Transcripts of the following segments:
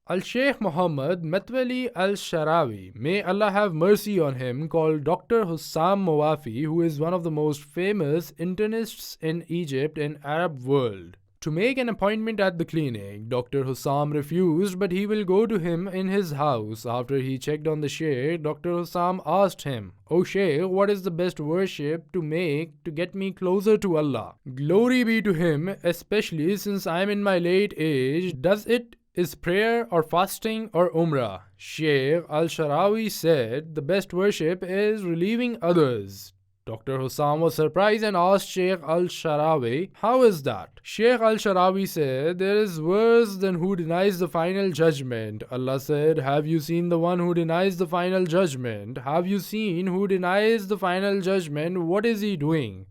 Al-Sheikh Muhammad Matwali Al-Sharawi, may Allah have mercy on him, called Dr. Hussam Mawafi, who is one of the most famous internists in Egypt and Arab world, to make an appointment at the clinic. Dr. Hussam refused, but he will go to him in his house. After he checked on the Sheikh, Dr. Hussam asked him, "O Sheikh, what is the best worship to make to get me closer to Allah? Glory be to Him, especially since I am in my late age. Does it is prayer or fasting or umrah?" Sheikh Al-Sharawi said, "The best worship is relieving others." Dr. Hussam was surprised and asked Sheikh Al-Sharawi, "How is that?" Sheikh Al-Sharawi said, "There is worse than who denies the final judgment." Allah said, "Have you seen the one who denies the final judgment? Have you seen who denies the final judgment? What is he doing?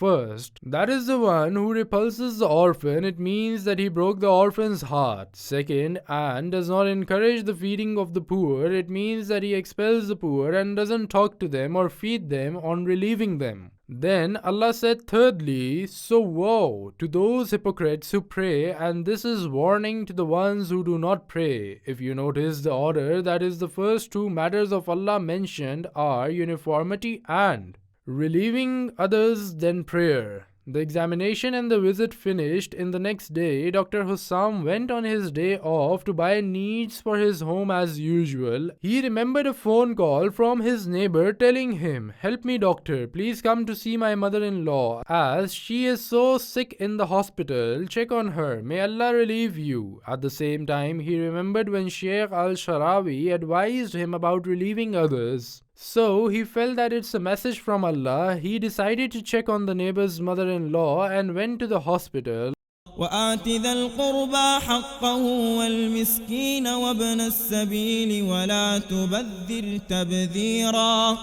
First, that is the one who repulses the orphan. It means that he broke the orphan's heart. Second, and does not encourage the feeding of the poor. It means that he expels the poor and doesn't talk to them or feed them on relieving them." Then Allah said, thirdly, "So woe to those hypocrites who pray, and this is warning to the ones who do not pray." If you notice the order, that is, the first two matters of Allah mentioned are uniformity and relieving others, then prayer. The examination and the visit finished. In the next day, Dr. Hussam went on his day off to buy needs for his home as usual. He remembered a phone call from his neighbor telling him, "Help me, doctor, please come to see my mother-in-law as she is so sick in the hospital. Check on her. May Allah relieve you." At the same time, he remembered when Sheikh Al-Sharawi advised him about relieving others. So he felt that it's a message from Allah. He decided to check on the neighbor's mother-in-law and went to the hospital. وآت ذا القربى حقه والمسكين وابن السبيل ولا تبذر تبذيرا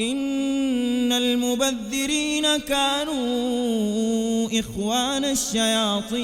إن المبذرين كانوا إخوان الشياطين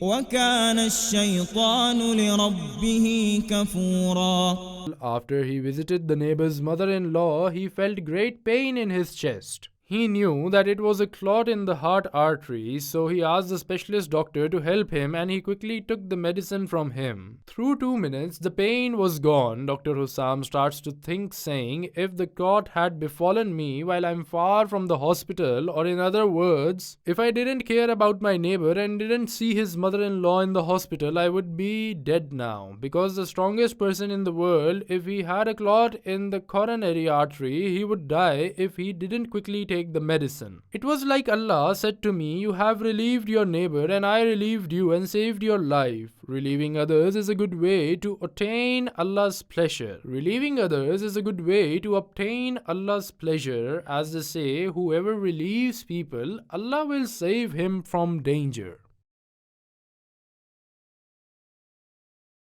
وكان الشيطان لربه كفورا. After he visited the neighbor's mother-in-law, he felt great pain in his chest. He knew that it was a clot in the heart artery, so he asked the specialist doctor to help him and he quickly took the medicine from him. Through 2 minutes, the pain was gone. Dr. Hussam starts to think, saying, "If the clot had befallen me while I'm far from the hospital, or in other words, if I didn't care about my neighbor and didn't see his mother-in-law in the hospital, I would be dead now. Because the strongest person in the world, if he had a clot in the coronary artery, he would die if he didn't quickly take the medicine. It was like Allah said to me, 'You have relieved your neighbor and I relieved you and saved your life.' Relieving others is a good way to attain Allah's pleasure. Relieving others is a good way to obtain Allah's pleasure. As they say, whoever relieves people, Allah will save him from danger."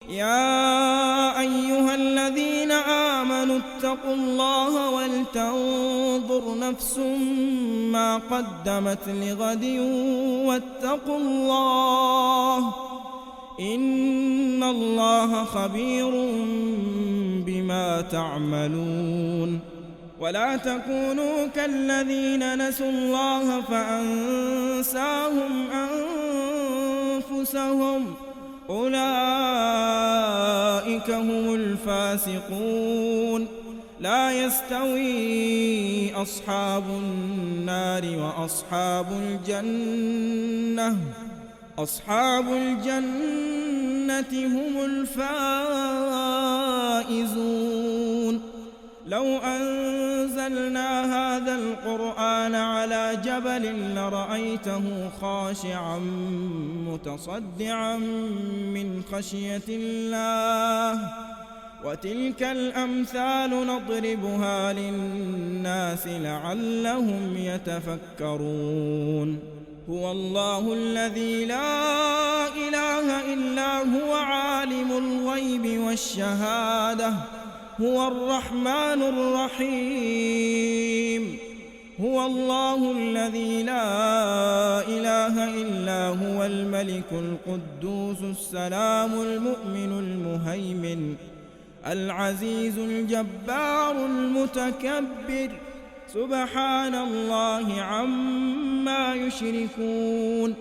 يا أيها الذين آمنوا اتقوا الله ولتنظر نفس ما قدمت لغد واتقوا الله إن الله خبير بما تعملون ولا تكونوا كالذين نسوا الله فأنساهم أنفسهم أولئك هم الفاسقون لا يستوي أصحاب النار وأصحاب الجنة أصحاب الجنة هم الفائزون لو أنزلنا هذا القرآن على جبل لرأيته خاشعا متصدعا من خشية الله وتلك الأمثال نضربها للناس لعلهم يتفكرون هو الله الذي لا إله إلا هو عالم الغيب والشهادة هو الرحمن الرحيم هو الله الذي لا إله إلا هو الملك القدوس السلام المؤمن المهيمن العزيز الجبار المتكبر سبحان الله عما يشركون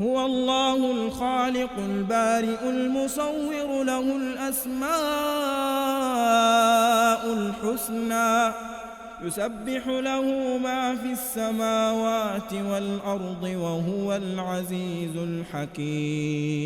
هو الله الخالق البارئ المصور له الأسماء الحسنى يسبح له ما في السماوات والأرض وهو العزيز الحكيم